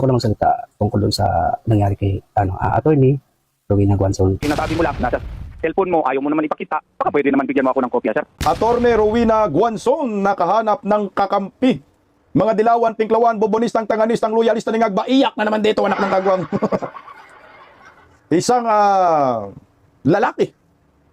Gusto ko lang magsalita tungkol dun sa nangyari kay attorney Rowena Guanzon. Sinasabi mo lang, nasa cellphone mo, ayaw mo naman ipakita. Baka pwede naman bigyan mo ako ng kopya, sir. Attorney Rowena Guanzon nakahanap ng kakampi. Mga dilawan, pinklawan, bobonistang, tanganistang, loyalista ng agba. Iyak na naman dito, anak ng kagwang. Isang lalaki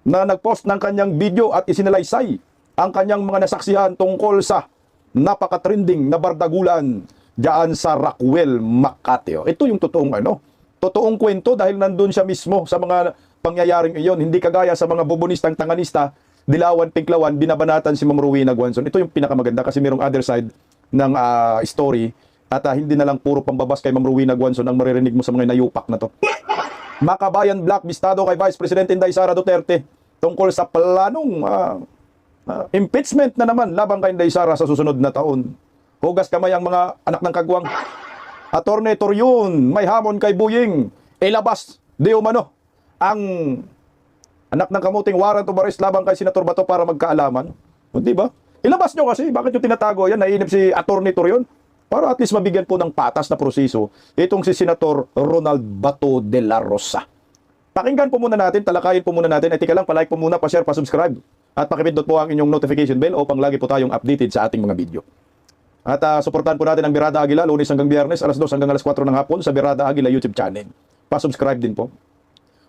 na nagpost ng kanyang video at isinalaysay ang kanyang mga nasaksihan tungkol sa napaka-trending na bardagulan diyan sa Rockwell, Makati. Ito yung totoong kwento dahil nandun siya mismo sa mga pangyayaring iyon. Hindi kagaya sa mga bobonistang, tanganista, dilawan, pinklawan, binabanatan si Ma'am Rowena Guanzon. Ito yung pinakamaganda kasi mayroong other side ng story at hindi na lang puro pambabas kay Ma'am Rowena Guanzon ang maririnig mo sa mga nayupak na to. Makabayan blacklistado kay Vice President Inday Sara Duterte tungkol sa planong impeachment na naman laban kay Inday Sara sa susunod na taon. Hugas kamay ang mga anak ng kagwang. Attorney Torion may hamon kay Buying. Ilabas di umano ang anak ng kamuting warrant of arrest laban kay Senator Bato para magkaalaman. Di ba? Ilabas nyo kasi. Bakit yung tinatago yan? Naiinip si Attorney Torion? Para at least mabigyan po ng patas na proseso itong si Senator Ronald Bato de la Rosa. Pakinggan po muna natin, talakayin po muna natin. Tika lang, palike po muna, pa-share, pa-subscribe. At pakipindot po ang inyong notification bell upang lagi po tayong updated sa ating mga video. At suportahan po natin ang Birada Aguila, Lunes hanggang Biyernes, alas 2 hanggang alas 4 ng hapon sa Birada Aguila YouTube channel. Pa-subscribe din po.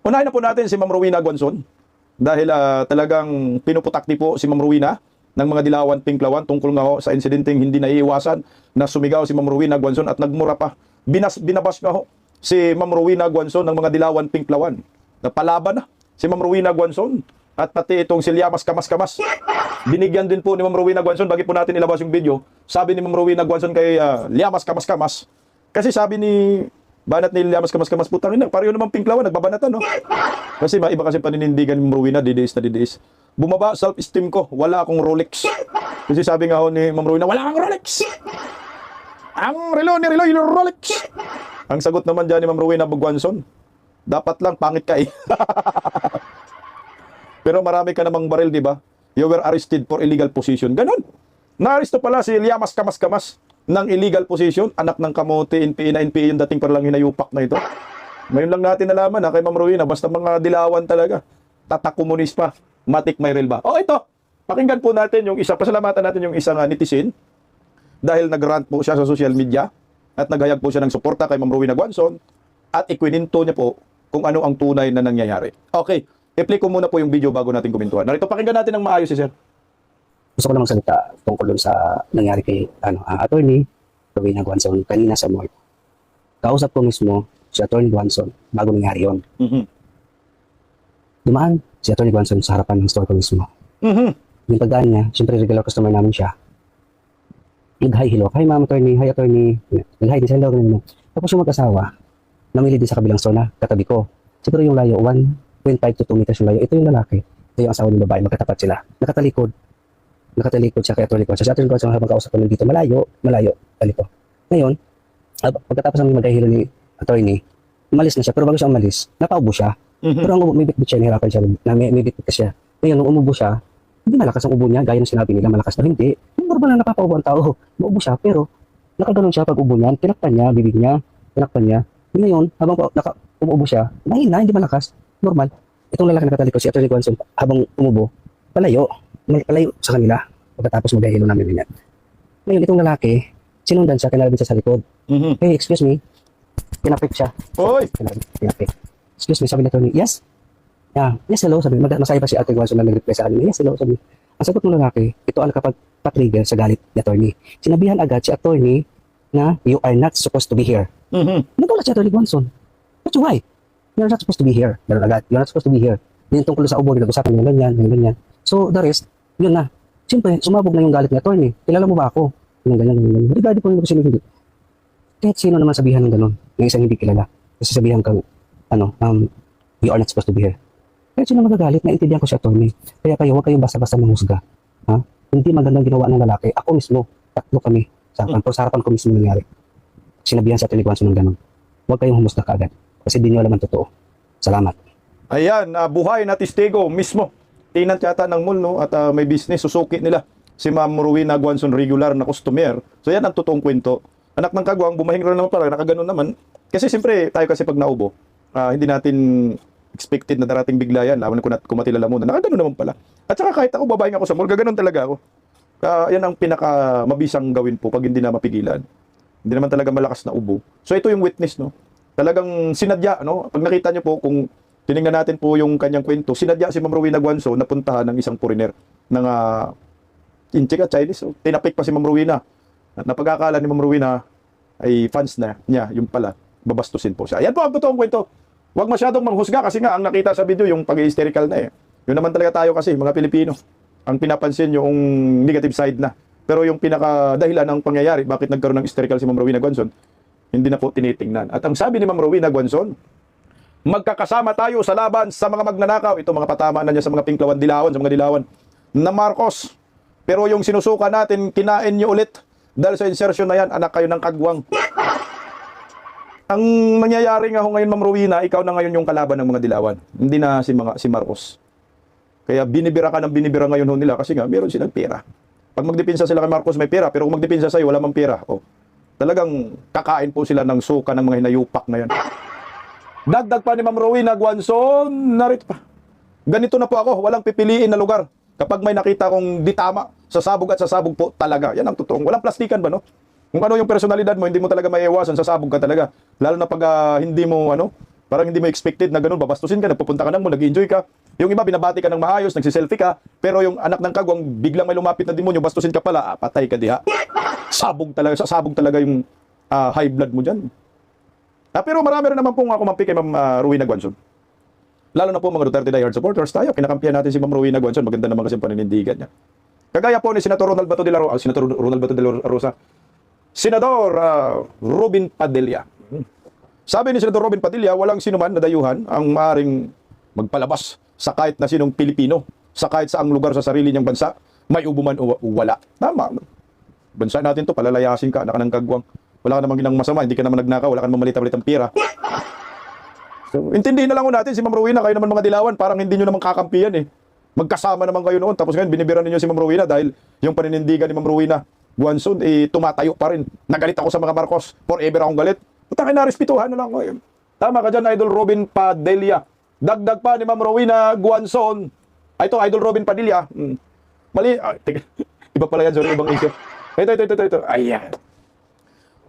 Unahin na po natin si Ma'am Rowena Guanzon dahil talagang pinuputakti po si Ma'am Rowena ng mga dilawan, pinklawan tungkol nga sa insidenteng hindi naiiwasan na sumigaw si Ma'am Rowena Guanzon at nagmura pa. Binabash nga si Ma'am Rowena Guanzon ng mga dilawan, pinklawan. Napalaban na si Ma'am Rowena Guanzon at pati itong si Llamas Kamas-Kamas. Binigyan din po ni Ma'am Rowena Guanzon, bagay po natin ilabas yung video, sabi ni Ma'am Rowena Guanzon kay Llamas Kamas-Kamas, kasi sabi ni banat ni Llamas Kamas-Kamas, putang ina, pareho naman pinklawan, nagbabanatan, no? Kasi iba kasi paninindigan ni Ma'am Rowena, didiis na didiis. Bumaba self-esteem ko, wala akong Rolex. Kasi sabi nga ho ni Ma'am Rowena, wala kang Rolex! Ang relo ni Rolex! Ang sagot naman dyan ni Ma'am Rowena Guanzon, dapat lang pangit ka eh. Pero marami ka namang baril, di ba? You were arrested for illegal possession. Ganon. Na-arresto pala si Llamas Kamas-Kamas ng illegal possession. Anak ng kamote, NPA na NPA yung dating para lang hinayupak na ito. Ngayon lang natin nalaman kay Ma'am Rowena, basta mga dilawan talaga. Tatak komunis pa. Matik Mayrel ba? Oh, ito. Pakinggan po natin yung isa. Pasalamatan natin yung isang netizen. Dahil nag-rant po siya sa social media at naghayag po siya ng suporta kay Ma'am Rowena Guanzon at ikwininto niya po kung ano ang tunay na nangyayari. Okay. I-play ko muna po yung video bago natin kumentuhan. Narito, pakinggan natin ng maayos, sir. Gusto ko lang magsalita tungkol dun sa nangyari kay attorney Rowena Guanzon kanina sa morgue. Kausap ko mismo si attorney Guanzon bago nangyari yun. Dumaan si attorney Guanzon sa harapan ng store ko mismo. Yung pagdaan niya, siyempre regular customer namin siya. Nag-hi, hello. Hi ma'am attorney, hi attorney. Nag-hi, din hello. Tapos yung mag-asawa, namili din sa kabilang store na katabi ko. Siguro yung layo, 1.5 to 2 meters yung layo. Ito yung lalaki. Ito yung asawa ng babae. Magkatapat sila. Nakatalikod siya kay attorney Guanzon. Si attorney Guanzon habang kausap ko dito, malayo, talito. Ngayon, pagkatapos ng mag-hilo ni attorney, umalis na siya. Pero bago siya umalis, napaubo siya. Pero ang may bitbit siya, nahirapan siya. May bitbit ka siya. Ngayon, nung umubo siya, hindi malakas ang ubo niya. Gaya ng sinabi nila, malakas na hindi. Normal na napapaubo ang tao. Maubo siya, pero nakaganon siya pag ubo niya. Tinakpan niya, bibig niya, tinakpan niya. Ngayon, habang umubo siya, mahina, hindi malakas. Normal. Itong lalaki nakatalikod, si attorney Guanzon, habang umubo, palayo sa kanila. Pagkatapos mag-hilo namin ganyan. Ngayon, itong lalaki, sinundan siya, kinalabit siya sa likod. Hey, excuse me. Pinapik siya. Oy! Pinapik. Excuse me, sabi na attorney, yes? Yes, hello, sabi. Masaya pa si attorney Guanzon na nag-reply sa kanila. Yes, hello, sabi. Ang sagot ng lalaki, ito ang kapag-trigger sa galit ni attorney. Sinabihan agad si attorney na you are not supposed to be here. Nagulat si attorney Guanzon. But why? You're not supposed to be here. Ganun agad. You're not supposed to be here. Yung tungkol sa ubo, nag-usapan yung ganyan. So, the rest, yun na. Siyempre, sumabog na yung galit ni attorney. Kilala mo ba ako? Yung ganyan. Regarding po yung sino hindi. Kahit sino naman sabihan ng ganun. Yung isang hindi kilala. Kasi sabihan kang, you are not supposed to be here. Kahit sino magagalit, naintindihan ko si attorney. Kaya kayo, huwag kayong basta-basta manghusga. Hindi magandang ginawa ng lalaki. Ako mismo, tatlo kami. Sa harapan ko mismo nangyari. Sinabihan sa attorney Guanzon ng ganun. Huwag kayong humusga kaagad. Kasi di nyo alam ang totoo. Salamat. Ayan, buhay na testigo mismo. Tenant yata ng mall, no? At may business, susuki nila si Ma'am Rowena Guanzon, regular na customer. So yan ang totoong kwento. anak ng kagwang, bumahing rin naman pala, nakaganon naman. Kasi siyempre, tayo kasi pag naubo, hindi natin expected na darating bigla yan. Laban kung matilala muna. Nakaganon naman pala. At saka kahit ako, babaeng ako sa mall, gaganon talaga ako. Yan ang pinaka mabisang gawin po pag hindi na mapigilan. Hindi naman talaga malakas na ubo. So ito yung witness, no? Talagang sinadya, no? Pag nakita niyo po, kung tiningnan natin po yung kanyang kwento, sinadya si Ma'am Rowena Guanzo na puntahan ng isang foreigner ng Inchik at Chinese. So, tinapik pa si Ma'am Rowena. At napagkakala ni Ma'am Rowena ay fans na niya, yung pala, babastusin po siya. Ayan po ang totoong kwento. Huwag masyadong manghusga kasi nga ang nakita sa video yung pag-hysterical na eh. Yun naman talaga tayo kasi, mga Pilipino. Ang pinapansin yung negative side na. Pero yung pinaka dahilan ng pangyayari, bakit nagkaroon ng hysterical si Ma'am Rowena Guanzo, hindi na po tinitingnan. At ang sabi ni Ma'am Rowena Guanzo, magkakasama tayo sa laban sa mga magnanakaw. Ito mga patama na niya sa mga pinklawan dilawan, sa mga dilawan na Marcos. Pero yung sinusuka natin, kinain niyo ulit. Dahil sa insertion na yan, anak kayo ng kagwang. Ang nangyayari nga ho ngayon, Ma'am Rowena, ikaw na ngayon yung kalaban ng mga dilawan. Hindi na si Marcos. Kaya binibira ka ng binibira ngayon ho nila kasi nga meron silang pera. Pag magdipinsa sila kay Marcos may pera, pero kung magdipinsa sa'yo wala mang pera, talagang kakain po sila ng suka ng mga hinayupak na yan. Dagdag pa ni Ma'am Rowena Guanzo, narito pa. Ganito na po ako, walang pipiliin na lugar. Kapag may nakita kong di tama, sasabog at sasabog po talaga. Yan ang totoong. Walang plastikan ba, no? Kung ano yung personalidad mo, hindi mo talaga maiiwasan, sasabog ka talaga. Lalo na pag hindi mo, parang hindi mo expected na ganun, babastusin ka, nagpupunta ka nang mo, nag-enjoy ka. Yung iba, binabati ka ng maayos, nagsiselfie ka, pero yung anak ng kagwang, biglang may lumapit na demonyo, bastusin ka pala, patay ka diha. Sasabog talaga yung high blood mo dyan. Pero marami rin naman pong kumampi kay Ma'am Rowena Guanzo. Lalo na po mga Duterte diehard supporters tayo, kinakampihan natin si Ma'am Rowena Guanzo, maganda naman kasi paninindigan niya. Kagaya po ni Senator Ronald Bato de la Rosa, Senador Robin Padilla. Sabi ni Senador Robin Padilla, walang sinuman na dayuhan ang maaaring magpalabas sa kahit na sinong Pilipino, sa kahit saang lugar sa sarili niyang bansa, may ubo man o wala. Tama. Bansa natin to, palalayasin ka, anak ng kagwang. Wala ka namang ginang masama, hindi ka naman nagnakaw, wala ka namang malita-malitang pira. So, intindihin na lang natin si Ma'am Rowena, kayo naman mga dilawan, parang hindi nyo naman kakampiyan eh. Magkasama naman kayo noon, tapos ngayon binibira ninyo si Ma'am Rowena dahil yung paninindigan ni Ma'am Rowena Guanzo, tumatayo pa rin. Nagalit ako sa mga Marcos, forever akong galit. Putang ina, respetuhan na lang ko. Tama ka dyan, Idol Robin Padilla. Dagdag pa ni Ma'am Rowena Guanzo. Ito, Idol Robin Padilla. Mali. Iba pala yan, sorry, ibang issue. Ito. Ayan.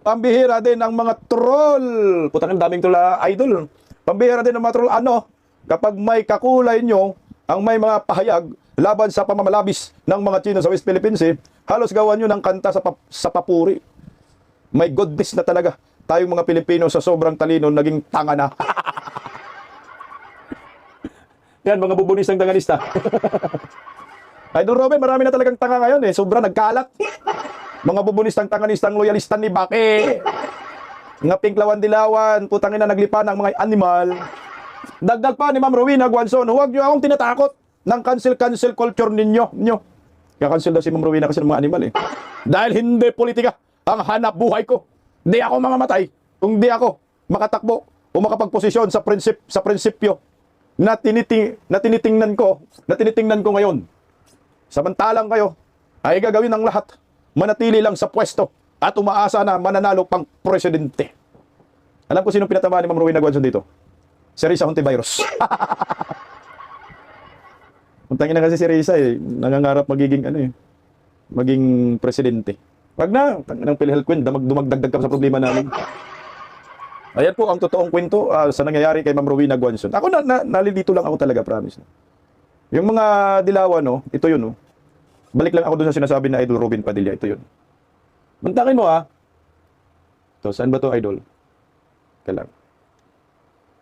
Pambihira din ang mga troll. Putang ina, daming troll, Idol. Pambihira din ang mga troll. Kapag may kakulay nyo, ang may mga pahayag laban sa pamamalabis ng mga Chino sa West Philippines, halos gawan nyo ng kanta sa papuri. My goodness na talaga. Tayong mga Pilipino sa sobrang talino, naging tanga na. Yan, mga bubunistang tanganista. Idol Robin, marami na talagang tanga ngayon Sobra nagkalat. Mga bubunistang tanganistang loyalistan ni Baki. Mga pinklawan dilawan, putangin na naglipa ng mga animal. Dagdag pa ni Ma'am Rowena Guanzo, huwag nyo akong tinatakot ng cancel culture ninyo. Kaya-cancel daw si Ma'am Rowena kasi ng mga animal Dahil hindi politika ang hanap buhay ko. Hindi ako mamamatay kung di ako makatakbo o makapagposisyon sa prinsipyo na tinitingnan ko ngayon. Samantalang kayo ay gagawin ng lahat, manatili lang sa pwesto at umaasa na mananalo pang presidente. Alam ko sino pinatamaan ni Ma'am Rowena Guanzo dito. Si Risa Hontivirus. Untangin na kasi si Risa nangangarap magiging maging presidente. Wag na, ng PhilHealth Queen, dumagdagdag ka sa problema namin. Ayan po ang totoong kwento sa nangyayari kay Ma'am Rowena Guanzo. Ako nalilito lang ako talaga, promise. Yung mga dilawan, ito yun, Balik lang ako doon sa sinasabi na Idol Robin Padilla, ito yun. Bantakin mo Ito, saan ba to Idol? Kailang.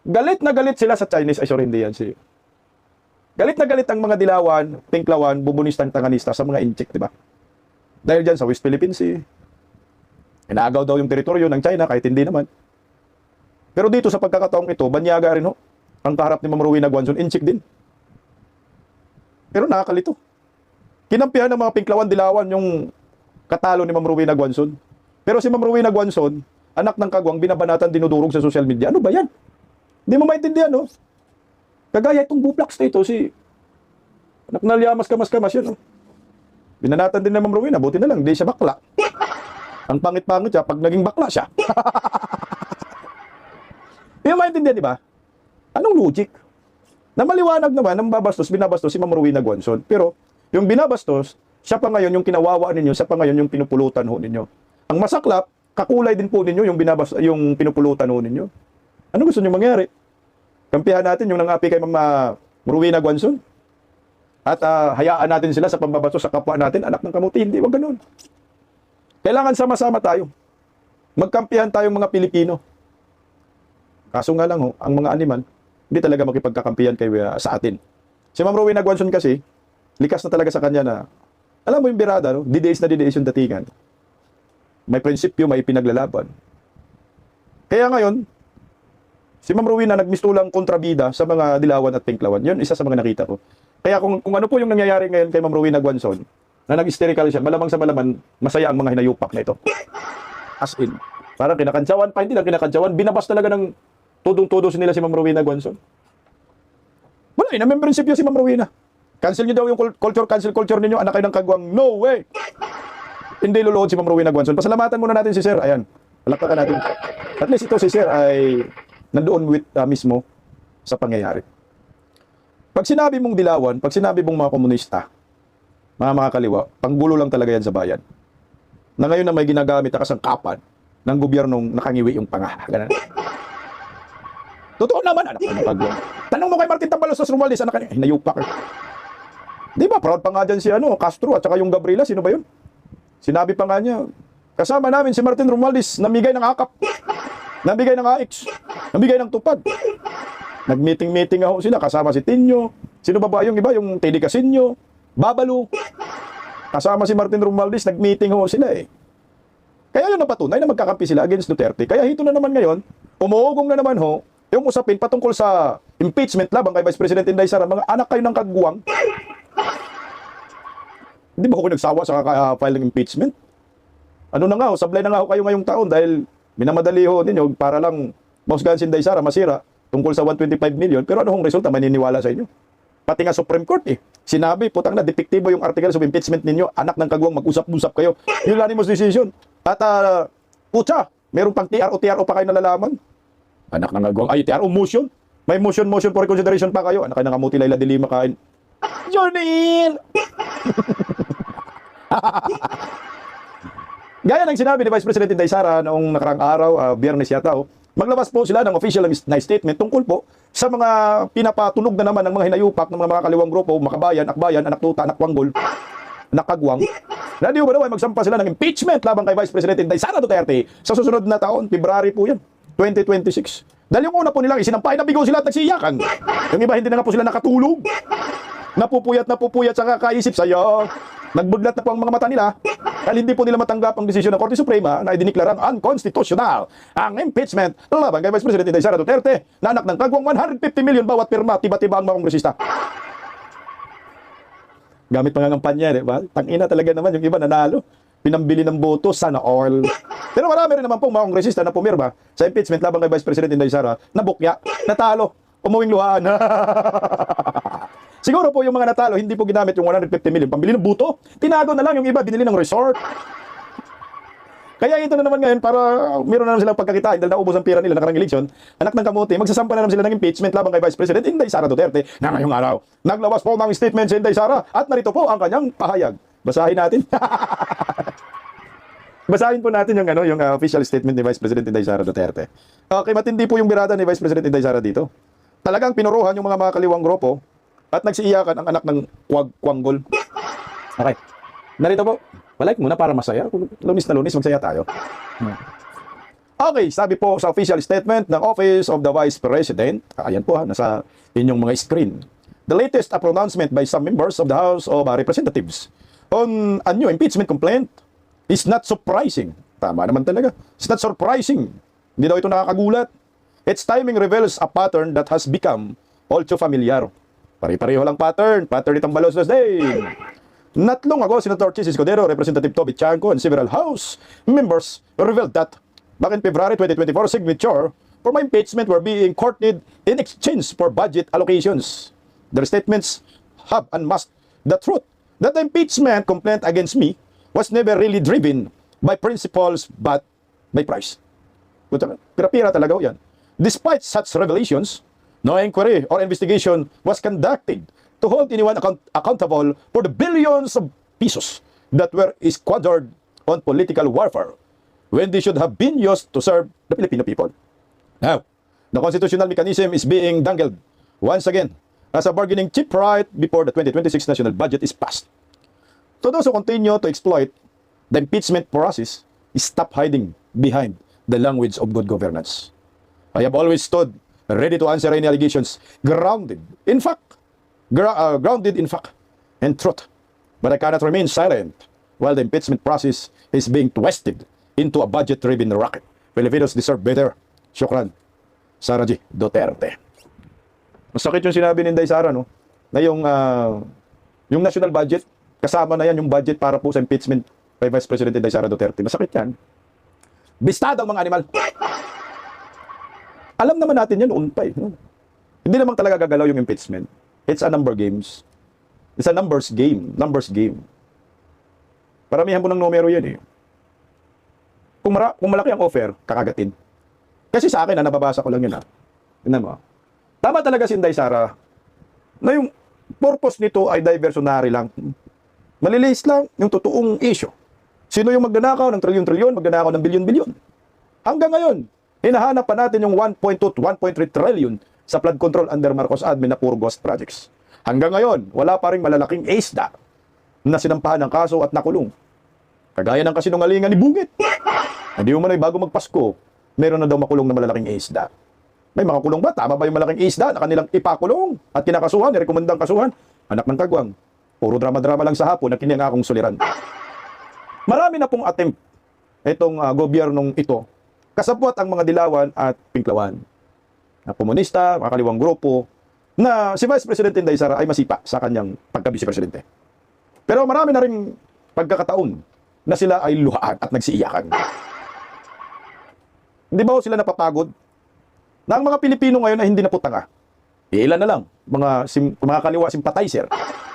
Galit na galit sila sa Chinese, ay sorry, hindi yan si. Galit na galit ang mga dilawan, pinklawan, bubunistang tanganista sa mga Inchik, di ba? Dahil dyan sa West Philippines, inaagaw daw yung teritoryo ng China kahit hindi naman. Pero dito sa pagkakataong ito, banyaga rin ang kaharap ni Ma'am Rowena Guanzo, Inchik din. Pero nakakalito. Kinampihan ng mga pinklawan dilawan yung katalo ni Ma'am Rowena Guanzo. Pero si Ma'am Rowena Guanzo, anak ng kagwang, binabanatan, dinudurog sa social media. Ano ba yan? Hindi mo maintindihan, Kagaya itong Buplax na ito, si anak na liyamas kamas-kamas yun, Binanatan din ni Ma'am Rowena, buti na lang, di siya bakla. Ang pangit-pangit siya pag naging bakla siya. Yung maintindihan, di ba? Anong logic? Na maliwanag naman, ang binabastos si Ma'am Rowena Guanzon. Pero, yung binabastos, siya pa ngayon yung kinawawaan ninyo, siya pa ngayon yung pinupulutan ho ninyo. Ang masaklap, kakulay din po ninyo yung pinupulutan ho ninyo. Ano gusto niyo mangyari? Kampihan natin yung nangapi kay Ma'am Rowena Guanzon? At hayaan natin sila sa pambabastos sa kapwa natin, anak ng kamuti. Hindi, wag ganun. Kailangan sama-sama tayo. Magkampihan tayong mga Pilipino. Kaso nga lang ho, ang mga animal, hindi talaga makipagkakampihan sa atin. Si Ma'am Rowena Guanzon kasi, likas na talaga sa kanya na, alam mo yung birada, no? Dideis na dideis yung datingan. May prinsipyo, may pinaglalaban. Kaya ngayon, si Ma'am Rowena nagmistulang kontrabida sa mga dilawan at pinklawan. Yun, isa sa mga nakita ko. Kaya kung ano po yung nangyayari ngayon kay Ma'am Rowena Guanzon, na nag-hysterical siya, malamang sa malaman, masaya ang mga hinayupak na ito. As in, parang kinakantsawan pa, hindi lang kinakantsawan, binabas talaga ng tudong-tudo nila si Ma'am Rowena Guanzon. Wala, may prinsipyo si Ma'am Rowena. Cancel nyo daw yung cancel culture ninyo, anak kayo ng kagwang. No way! Hindi luluhod si Ma'am Rowena Guanzon. Pasalamatan muna natin si Sir. Ayan, palakpakan natin. At least ito si Sir ay nandoon mismo sa pangyayari. Pag sinabi mong dilawan, pag sinabi mong mga komunista, mga kaliwa, panggulo lang talaga yan sa bayan. Na ngayon na may ginagamit na kasangkapan ng gobyernong nakangiwi yung panga. Ganun. Totoo naman, anak ng kagwang. Tanong mo kay Martin Tambalos sa Romualdez, anak niya, hinayupak. Di ba, proud pa nga dyan si Castro at saka yung Gabriela, sino ba yun? Sinabi pa nga niya, kasama namin si Martin Romualdez, namigay ng akap, namigay ng AX, namigay ng tupad. Nag-meeting-meeting ako sila, kasama si Tinyo, sino ba yung iba, yung Teddy Casinyo, Babalu, kasama si Martin Romualdez, nag-meeting ako sila eh. Kaya yun napatunay na magkakampi sila against Duterte. Kaya hito na naman ngayon, umuugong na naman ho, yung usapin patungkol sa impeachment laban kay Vice President Inday Sara, mga anak kayo ng kagwang. Hindi ba ako nagsawa sa file ng impeachment? Ano na nga ho, sablay na nga ho kayo ngayong taon dahil minamadali ho ninyo para lang mausgahan si Inday Sara, masira tungkol sa 125 million. Pero ano hong resulta, maniniwala sa inyo? Pati nga Supreme Court eh. Sinabi, putang na, depektibo yung articles of impeachment ninyo, anak ng kagwang, mag-usap-usap kayo. Unanimous decision. At, putya, merong pang TRO pa kayo nalalaman. Anak ng kagwang, ay, TRO motion. May motion for reconsideration pa kayo. Anak kayo ng kamuti, Laila de Lima kain. Jonil! Gaya ng sinabi ni Vice President Inday Sara noong nakarang araw, Biyernes yata, maglabas po sila ng official na statement tungkol po sa mga pinapatunog na naman ng mga hinayupak ng mga kaliwang grupo, makabayan, akbayan, anak tuta, anak wanggol, anak kagwang. Na di ba daw ay magsampa sila ng impeachment laban kay Vice President Inday Sara Duterte sa susunod na taon, February po yan, 2026. Dahil yung una po nilang isinampay, nabigo sila at nagsiyakan. Yung iba hindi na nga po sila nakatulog. Napupuyat sa kakaisip sayo. Nagbudlat na po ang mga mata nila dahil hindi po nila matanggap ang desisyon ng Korte Suprema na idiniklarang unconstitutional ang impeachment laban kay Vice President Inday Sara Duterte na anak ng kagwang 150 million bawat pirma, tiba-tiba ang mga kongresista. Gamit pangangampanya, di ba? Tangina talaga naman yung iba nanalo. Pinambili ng boto, sana all. Pero marami rin naman pong mga kongresista na pumirma sa impeachment laban kay Vice President Inday Sara na bukya, natalo, umuwing luhaan. Siguro po yung mga natalo, hindi po ginamit yung 150 million. Pambili ng buto, tinago na lang yung iba, binili ng resort. Kaya ito na naman ngayon, para meron na naman silang pagkakitain dahil naubos ang pira nila nakarang eleksyon. Anak ng kamuti, magsasampa na naman sila ng impeachment laban kay Vice President Inday Sara Duterte na ngayong araw. Naglawas po ng statement si Inday Sara at narito po ang kanyang pahayag. Basahin natin. Basahin po natin yung official statement ni Vice President Inday Sara Duterte. Okay, matindi po yung birada ni Vice President Inday Sara dito. Talagang pinuruhan yung mga kaliwang grupo at nagsiiyakan ang anak ng kwanggol. Okay. Narito po. Palike muna para masaya. Lunis na lunis, magsaya tayo. Okay, sabi po sa official statement ng Office of the Vice President, ayan po nasa inyong mga screen. The latest pronouncement by some members of the House of Representatives on a new impeachment complaint is not surprising. Tama naman talaga. It's not surprising. Hindi daw ito nakakagulat. Its timing reveals a pattern that has become all too familiar. Pare-pareho lang pattern itong Baloslos Day. Not long ago, Senator Chis Escudero, Representative Toby Chanco, and several House members revealed that back in February 2024, signature for my impeachment were being courted in exchange for budget allocations. Their statements have unmasked the truth that the impeachment complaint against me was never really driven by principles but by price. Pira-pira talaga ho yan. Despite such revelations, no inquiry or investigation was conducted to hold anyone accountable for the billions of pesos that were squandered on political warfare when they should have been used to serve the Filipino people. Now, the constitutional mechanism is being dangled once again as a bargaining chip right before the 2026 national budget is passed. To those who continue to exploit the impeachment process, stop hiding behind the language of good governance. I have always stood ready to answer any allegations grounded in fact and truth. But I cannot remain silent while the impeachment process is being twisted into a budget-driven racket. Filipinos deserve better. Shukran. Sara G. Duterte. Masakit yung sinabi ni Inday Sara, no? Na yung national budget, kasama na yan yung budget para po sa impeachment kay Vice President Inday Sara Duterte. Masakit yan. Bistado ang mga animal. Alam naman natin yan noon pa eh. No? Hindi naman talaga gagalaw yung impeachment. It's a number games. It's a numbers game. Numbers game. Paramihan mo ng numero yan eh. Kung malaki ang offer, kakagatin. Kasi sa akin, nababasa ko lang yun ha. Tingnan mo. Tama talaga si Inday Sara na yung purpose nito ay diversionary lang. Malilis lang yung totoong issue. Sino yung magnanakaw ng trilyon-trilyon, magnanakaw ng bilyon-bilyon? Hanggang ngayon, hinahanap pa natin yung 1.2 to 1.3 trillion sa flood control under Marcos admin na puro ghost projects. Hanggang ngayon, wala pa ring malalaking isda na sinampahan ng kaso at nakulong. Kagaya ng kasinungalingan ni Bungit. Hindi mo man ay bago magpasko, meron na daw makulong na malalaking isda. May makakulong ba? Tama ba yung malaking isda na kanilang ipakulong at kinakasuhan, nirekomendang kasuhan? Anak ng kagwang. Puro drama-drama lang sa hapon na kinangakong suliran. Marami na pong attempt itong gobyernong ito. Kasabwat ang mga dilawan at pinklawan. Na komunista, mga kaliwang grupo, na si Vice President Inday Sara ay masipa sa kanyang pagka-Vice Presidente. Pero marami na rin pagkakataon na sila ay luhaan at nagsiiyakan. Hindi ba sila napapagod? Na ang mga Pilipino ngayon ay hindi na po tanga. Ilan na lang, mga kaliwa sympathizer,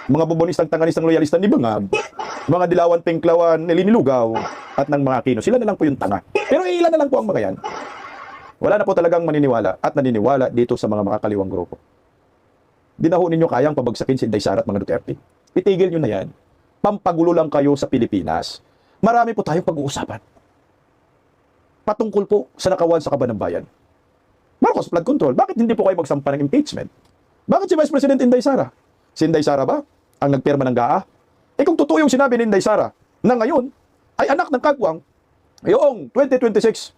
mga bubonistang tanganistang loyalista ni Bangag, mga dilawan pinklawan nilinilugaw, at ng mga Aquino. Sila na lang po yung tanga. Pero ilan na lang po ang mga yan. Wala na po talagang maniniwala at naniniwala dito sa mga makakaliwang grupo. Di na ho ninyo kayang pabagsakin si Inday Sara at mga Duterte. Itigil nyo na yan. Pampagulo lang kayo sa Pilipinas. Marami po tayong pag-uusapan. Patungkol po sa nakawan sa kaban ng bayan. Marcos flood control. Bakit hindi po kayo magsampa ng impeachment? Bakit si Vice President Inday Sara? Si Inday Sara ba ang nagpirma ng GAA? Kung totoo yung sinabi ni Inday Sara na ngayon ay anak ng kagwang, yung 2026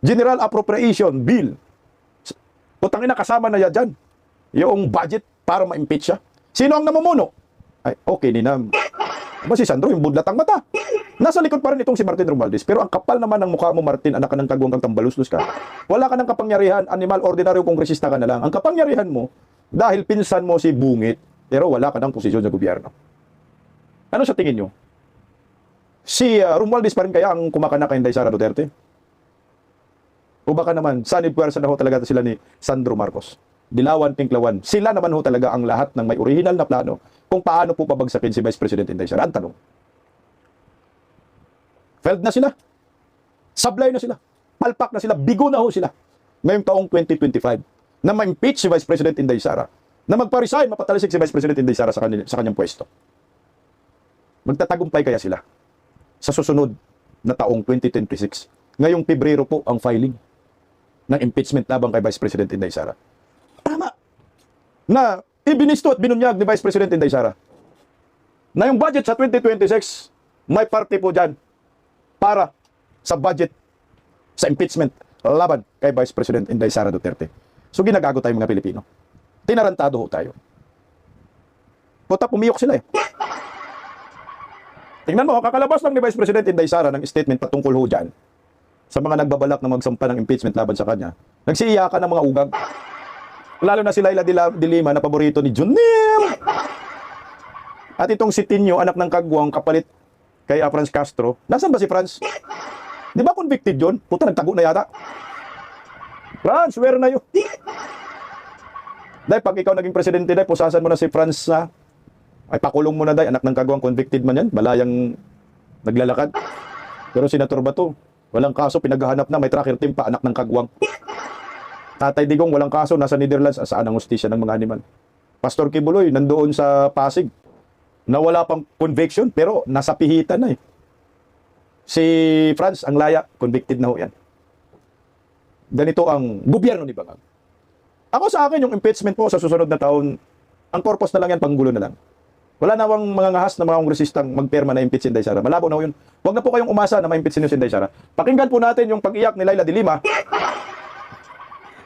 General Appropriation Bill, putangin na kasama na yan dyan. Yung budget para ma-impeach siya. Sino ang namumuno? Ay, okay, Ninam. Ba si Sandro, yung budlat ang mata. Nasa likod pa rin itong si Martin Romualdez. Pero ang kapal naman ng mukha mo, Martin, anak ka ng kagwang kang tambaluslos ka. Wala ka ng kapangyarihan, animal, ordinaryo, kongresista ka na lang. Ang kapangyarihan mo, dahil pinsan mo si Bungit, pero wala ka ng posisyon sa gobyerno. Ano sa tingin nyo? Si Romualdez pa rin kaya ang kumakanak kay Inday Sara Duterte? O baka naman, sanib puwersa na ho talaga sila ni Sandro Marcos. Dilawan, pinklawan. Sila naman ho talaga ang lahat ng may original na plano kung paano po pabagsakin si Vice President Inday Sara. Ang tanong. Failed na sila. Sablay na sila. Palpak na sila. Bigo na ho sila. Ngayong taong 2025 na ma-impeach si Vice President Inday Sara, na magpa-resign, mapatalisik si Vice President Inday Sara sa kanyang pwesto. Magtatagumpay kaya sila sa susunod na taong 2026. Ngayong Pebrero po ang filing ng impeachment laban kay Vice President Inday Sara. Tama. Na ibinisto at binunyag ni Vice President Inday Sara na yung budget sa 2026, may parte po dyan para sa budget sa impeachment laban kay Vice President Inday Sara Duterte. So ginagago tayo mga Pilipino. Tinarantado ho tayo. Puta, pumiyok sila eh. Tingnan mo, kakalabas lang ni Vice President Inday Sara ng statement patungkol ho dyan sa mga nagbabalak na magsampa ng impeachment laban sa kanya. Nagsiiyakan ng mga ugag. Lalo na si Laila de Lima na paborito ni Junil. At itong si Tinyo, anak ng kagwang, kapalit kay Franz Castro. Nasaan ba si Franz? Di ba convicted yun? Puta, nagtago na yata. Franz, where na yun? Dahil pag ikaw naging presidente, dahil pusasan mo na si Franz na ay pakulong mo na dahil anak ng kagwang, convicted man yan, balayang naglalakad. Pero Senator Bato, walang kaso, pinaghahanap na, may tracker team pa, anak ng kagwang. Tatay Digong, walang kaso, nasa Netherlands, saan ang hustisya ng mga animal? Pastor Kibuloy, nandoon sa Pasig, na wala pang conviction, pero nasa pihitan na eh. Si Franz, ang laya, convicted na ho yan. Ganito ang gobyerno ni Bangag. Ako sa akin, yung impeachment po sa susunod na taon, ang purpose na lang yan, panggulo na lang. Wala na bang mga ngahas na mga kongresistang magperma na impeach si Inday Sara. Malabo na ho yun. Huwag na po kayong umasa na ma-impeach si Inday Sara. Pakinggan po natin yung pag-iyak ni Laila de Lima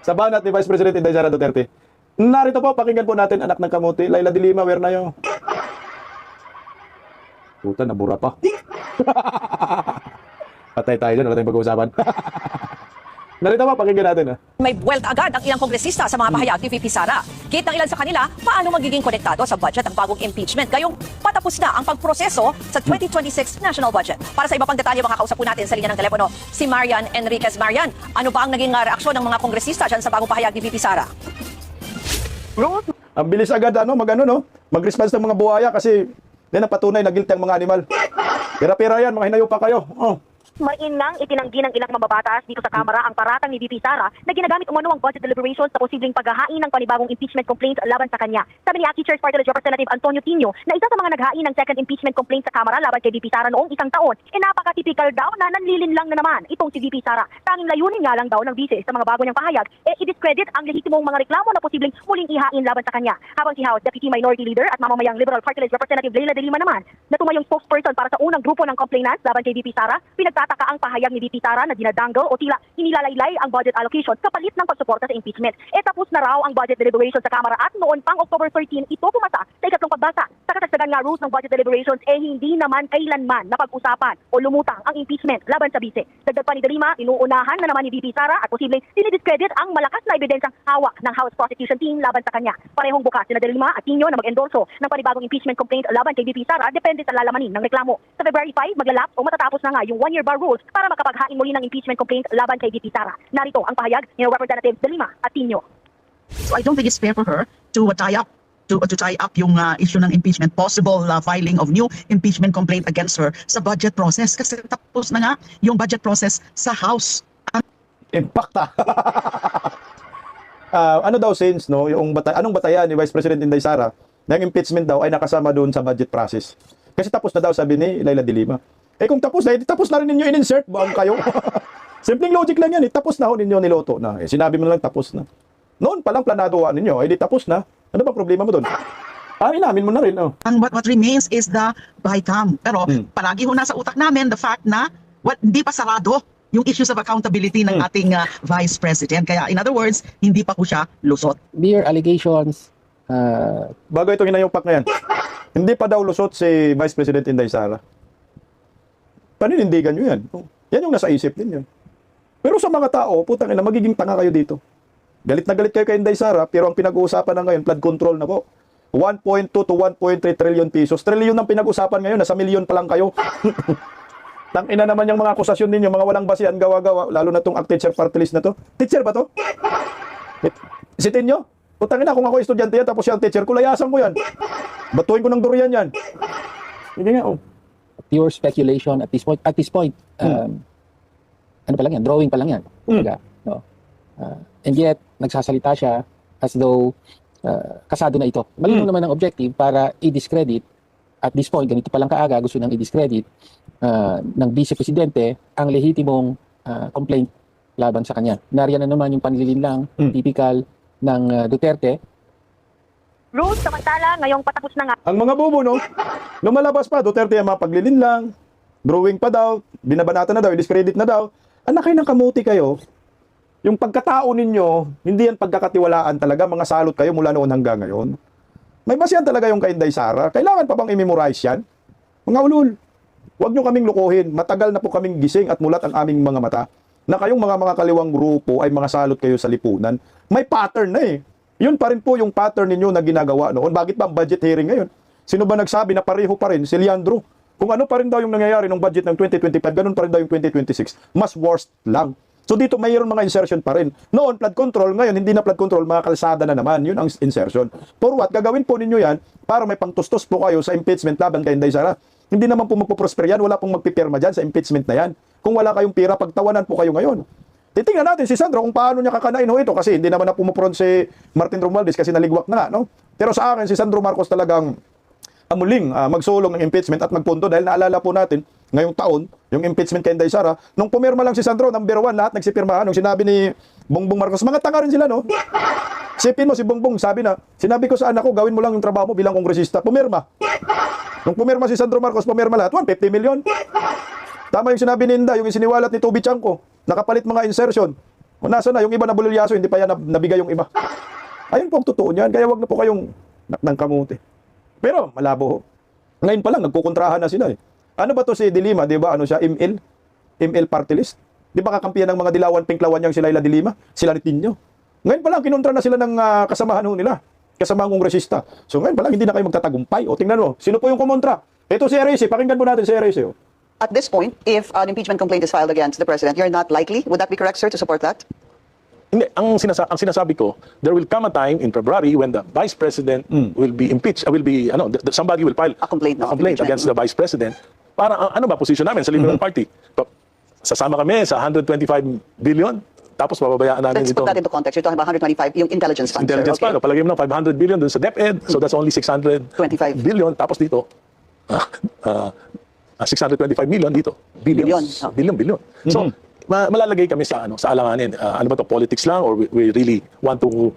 sa banat ni Vice President Inday Sara Duterte. Narito po, pakinggan po natin, anak ng kamuti. Laila de Lima, where na yun? Puta, nabura pa. Patay tayo dyan, wala tayong pag-uusapan. Narito po, pakinggan natin. May buwelta agad ang ilang kongresista sa mga pahayag ni VP Sara. Gate ng ilan sa kanila, paano magiging konektado sa budget ang bagong impeachment? Gayong patapos na ang pagproseso sa 2026 national budget. Para sa iba pang detalye, makakausap po natin sa linya ng telepono si Marian Enriquez. Marian, ano ba ang naging reaksyon ng mga kongresista dyan sa bagong pahayag ni VP Sara? Ang bilis agad, mag-response ng mga buhaya kasi yan ang patunay na guilty ang mga animal. Pera-pera yan, mga hinayo pa kayo. Oh. Mainang itinanggi ng ilang mababatas dito sa Kamara ang paratang ni VP Sara na ginagamit umano ang budget deliberations sa posibleng paghahain ng panibagong impeachment complaints laban sa kanya. Sabi ni ACT Church Party List Representative Antonio Tino na isa sa mga naghain ng second impeachment complaint sa Kamara laban kay VP Sara noong isang taon, napaka-typical daw na nanlilin lang na naman itong si VP Sara. Tanging layunin nga lang daw ng vice sa mga bago niyang pahayag i-discredit ang lehitimong mga reklamo na posibleng muling ihain laban sa kanya. Habang si House Deputy Minority Leader at mamamayang Liberal Party List Representative Leila de Lima naman na tumayong spokesperson para sa unang grupo ng complainants laban kay VP Sara, pinagtataka ang pahayag ni VP Sara na dinadangle o tila hinilalaylay ang budget allocation kapalit ng pagsuporta sa impeachment. Tapos na raw ang budget deliberations sa Kamara at noon pang October 13 ito pumasa sa ikatlong pagbasa. Sa katagsagan nga rules ng budget deliberations hindi naman kailanman napag-usapan o lumutang ang impeachment laban sa vice. Dagdag pa ni de Lima, inuunahan na naman ni VP Sara at posibleng dinidiscredit ang malakas na ebidensyang hawak ng House Prosecution Team laban sa kanya. Parehong bukas sina de Lima at Tino na mag-endorso ng panibagong impeachment complaint laban kay VP Sara depende sa lalamanin ng reklamo. Sa February 5, maglalapse o matatapos na nga yung one-year bar rules para makapaghain muli ng impeachment complaint laban kay VP Sara. Narito ang pahayag ni Representative de Lima at Tino. So I don't think it's fair for her to tie up yung issue ng impeachment, possible filing of new impeachment complaint against her sa budget process kasi tapos na nga yung budget process sa House. Impacta. Ano daw since yung anong batayan ni Vice President Inday Sara na yung impeachment daw ay nakasama doon sa budget process. Kasi tapos na daw sabi ni Laila de Lima. Kung tapos na, tapos na rin ninyo in-insert, buang kayo. Simpleng logic lang yan, tapos na ho ninyo niloto na. Sinabi mo na lang tapos na. Noon palang planado ninyo, di tapos na. Ano ba problema mo doon? Inamin mo na rin. Ang what remains is the BICAM. Pero palagi ho nasa utak namin the fact na hindi pa sarado yung issues of accountability ng ating Vice President. Kaya in other words, hindi pa po siya lusot. Mere allegations. Bago itong hinayupak na yan, hindi pa daw lusot si Vice President Inday Sara. Paninindigan nyo yan. Yan yung nasa isip ninyo. Pero sa mga tao, putang ina, magiging tanga kayo dito. Galit na galit kayo kay Inday Sara, pero ang pinag-uusapan na ngayon, flood control na po. 1.2 to 1.3 trillion pesos. Trillion ang pinag-usapan ngayon, nasa milyon pa lang kayo. Tangina naman yung mga akusasyon ninyo, mga walang basihan, gawa-gawa, lalo na tong ACT Teacher Party List na to. Teacher ba to? Isitin nyo? Putang ina, kung ako estudyante yan, tapos yung teacher ko, layasan ko yan. Batuhin ko ng durian yan. Hindi nga, Pure speculation at this point. Ano pa lang yan? Drawing pa lang yan. Kumbaga, no? And yet, nagsasalita siya as though kasado na ito. Malinaw naman ang objective para i-discredit. At this point, ganito pa lang kaaga, gusto nang i-discredit ng Vice Presidente ang lehitimong complaint laban sa kanya. Nariyan na naman yung panlilinlang typical ng Duterte. Rules samantala ngayong patapos na nga ang mga bubo, lumalabas pa, Duterte ang mga paglilin lang, drawing pa daw, binabanatan na daw, discredit na daw. Anak kayo ng kamuti kayo, yung pagkatao ninyo, hindi yan pagkakatiwalaan talaga, mga salot kayo mula noon hanggang ngayon. May basihan talaga yung kay Inday Sara. Kailangan pa bang i-memorize yan? Mga ulul, huwag nyo kaming lukuhin. Matagal na po kaming gising at mulat ang aming mga mata na kayong mga kaliwang grupo ay mga salot kayo sa lipunan. May pattern na eh. Yun pa rin po yung pattern ninyo na ginagawa noon. Bakit ba ang budget hearing ngayon? Sino ba nagsabi na pareho pa rin? Si Leandro. Kung ano pa rin daw yung nangyayari ng budget ng 2025, ganun pa rin daw yung 2026. Mas worst lang. So dito mayroon mga insertion pa rin. Noon, flood control. Ngayon, hindi na flood control, mga kalsada na naman. Yun ang insertion. For what? Gagawin po ninyo yan para may pangtustos po kayo sa impeachment laban kay Inday Sara. Hindi naman po magpo-prosper yan. Wala pong magpipirma dyan sa impeachment na yan. Kung wala kayong pira, pagtawanan po kayo ngayon. Titingnan natin si Sandro kung paano niya kakanain ho ito kasi hindi naman na pumupron si Martin Romualdez kasi naligwak na nga, no? Pero sa akin, si Sandro Marcos talagang muling magsulong ng impeachment at magpunto dahil naalala po natin ngayong taon, yung impeachment kay Inday Sara, nung pumirma lang si Sandro, number 1, lahat nagsipirmahan. Nung sinabi ni Bongbong Marcos, mga tanga rin sila, no? Sipin mo si Bongbong, sinabi ko sa anak ko, gawin mo lang yung trabaho mo bilang kongresista, pumirma. Nung pumirma si Sandro Marcos, pumirma lahat, 150 million. Tama yung sinabi ni Inday, yung isiniwalat ni Toby Chanko, nakapalit mga insertion. O nasa na, yung iba na bulilyaso, hindi pa yan nabigay yung iba. Ayun po ang totoo niyan, kaya wag na po kayong naknang kamuti. Pero malabo ho. Ngayon pa lang, nagkukontrahan na sila eh. Ano ba to si De Lima, di ba? Ano siya, ML party list? Di ba kakampiyan ng mga dilawan, pinklawan niyang sila De Lima? Sila ni Tinyo. Ngayon pa lang, kinontra na sila ng kasamahan ho nila. Kasamahan kongresista. So ngayon pa lang, hindi na kayo magtatagumpay. O tingnan mo, sino po yung kumontra? Ito si RAC, pakinggan po natin si RAC. Oh. At this point, if an impeachment complaint is filed against the president, you're not likely, would that be correct, sir, to support that? Hindi, ang sinasabi ko, there will come a time in February when the vice president will be impeached, somebody will file A complaint, no? against the vice president. Para ano ba position namin sa Liberal Party? Sasama kami sa 125 billion, tapos pababayaan namin Let's ito. put that into context. You're talking about 125, yung intelligence fund, Intelligence sir. fund, palagay mo ng 500 billion dun sa DepEd, so that's only 625 billion, tapos dito 625 million dito. Billions. Billion. So, malalagay kami sa sa alanganin. Ano ba to, politics lang or we really want to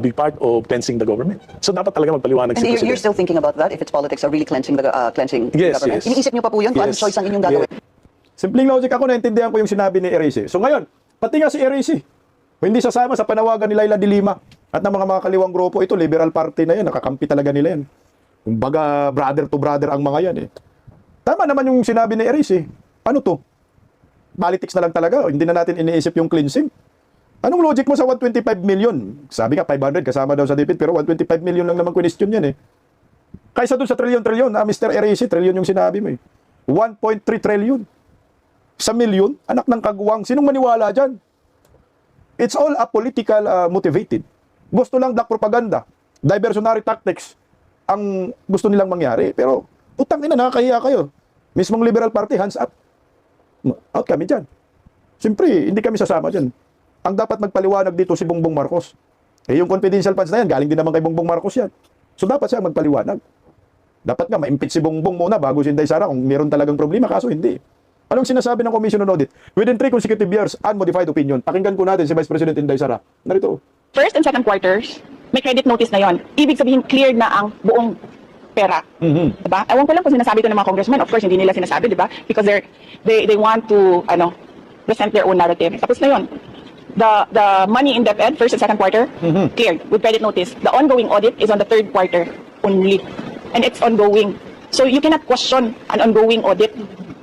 be part of cleansing the government? So dapat talaga magpaliwanag And si you're President. still thinking about that, if it's politics or really cleansing the Yes, government? yes. Iniisip niyo pa po yun kung anong Yes. choice ang inyong gagawin? Simpleng logic ako, naintindihan ko yung sinabi ni RAC. So ngayon, pati nga si RAC, hindi sasama sa panawagan ni Laila de Lima at ng mga kaliwang grupo, ito, Liberal Party na yan, nakakampi talaga nila yan. Kumbaga, brother to brother ang mga yan eh. Tama naman yung sinabi ni RAC. Ano to? Politics na lang talaga, hindi na natin iniisip yung cleansing. Anong logic mo sa 125 million? Sabi nga 500 kasama daw sa DepEd, pero 125 million lang naman question yan eh. Kaysa dun sa trilyon-trilyon, Mr. RAC, trilyon yung sinabi mo eh. 1.3 trillion. Sa milyon, anak ng kagwang. Sinong maniwala dyan? It's all a political motivated. Gusto lang black propaganda. Diversionary tactics ang gusto nilang mangyari. Pero, utang ina, nakakahiya kayo. Mismong Liberal Party, hands up. Out kami dyan. Siyempre, hindi kami sasama dyan. Ang dapat magpaliwanag dito si Bongbong Marcos. Eh, yung confidential funds na yan, galing din naman kay Bongbong Marcos yan. So, dapat siya magpaliwanag. Dapat nga, ma-impeach si Bongbong muna bago si Inday Sara kung meron talagang problema, kaso hindi. Anong sinasabi ng Commission on Audit? Within 3 consecutive years, unmodified opinion. Pakinggan po natin si Vice President Inday Sara. Narito. First and second quarters, may credit notice na yon. Ibig sabihin, cleared na ang buong pera. Diba? Ewan ko lang kung sinasabi ito ng mga congressmen. Of course, hindi nila sinasabi, diba? Because they want to, present their own narrative. Tapos na yun. The money in DepEd, first and second quarter, cleared with credit notice. The ongoing audit is on the third quarter only. And it's ongoing. So you cannot question an ongoing audit.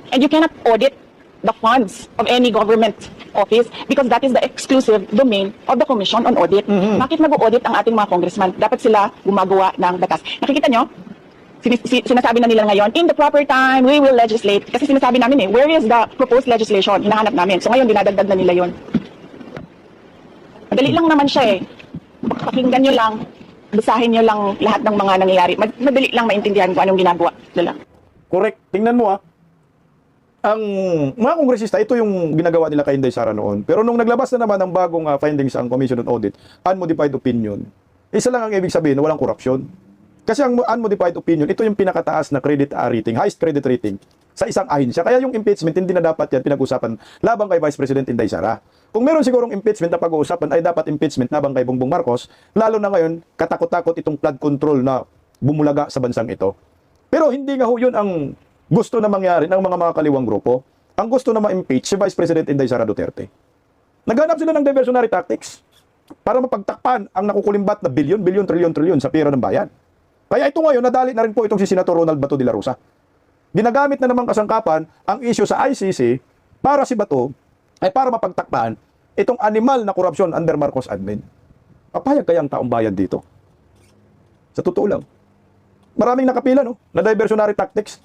And you cannot audit the funds of any government office because that is the exclusive domain of the Commission on Audit. Bakit mag-audit ang ating mga congressman? Dapat sila gumagawa ng batas. Nakikita nyo? Sinasabi na nila ngayon, in the proper time, we will legislate. Kasi sinasabi namin where is the proposed legislation? Hinahanap namin. So ngayon, dinadagdag na nila yon. Madali lang naman siya Pakinggan nyo lang, basahin nyo lang lahat ng mga nangyayari. Madali lang maintindihan kung anong ginagawa nila. Correct. Tingnan mo ang mga kongresista, ito yung ginagawa nila kay Inday Sara noon. Pero nung naglabas na naman ang bagong findings ang Commission on Audit, unmodified opinion, isa lang ang ibig sabihin na walang korupsyon. Kasi ang unmodified opinion, ito yung pinakataas na credit rating, highest credit rating sa isang ahensya. Kaya yung impeachment, hindi na dapat yan pinag-usapan labang kay Vice President Inday Sara. Kung meron sigurong impeachment na pag-uusapan, ay dapat impeachment labang kay Bongbong Marcos, lalo na ngayon, katakot-takot itong flood control na bumulaga sa bansang ito. Pero hindi nga ho yun ang gusto na mangyari ng mga kaliwang grupo. Ang gusto na ma-impeach si Vice President Inday Sara Duterte. Naghanap sila ng diversionary tactics para mapagtakpan ang nakukulimbat na bilyon, trilyon sa pera ng bayan. Kaya ito ngayon, nadali na rin po itong si Senator Ronald Bato de la Rosa. Ginagamit na naman kasangkapan ang issue sa ICC para si Bato ay para mapagtakpan itong animal na korupsyon under Marcos admin. Papayag kaya ang taong bayan dito? Sa totoo lang. Maraming nakapila, na diversionary tactics.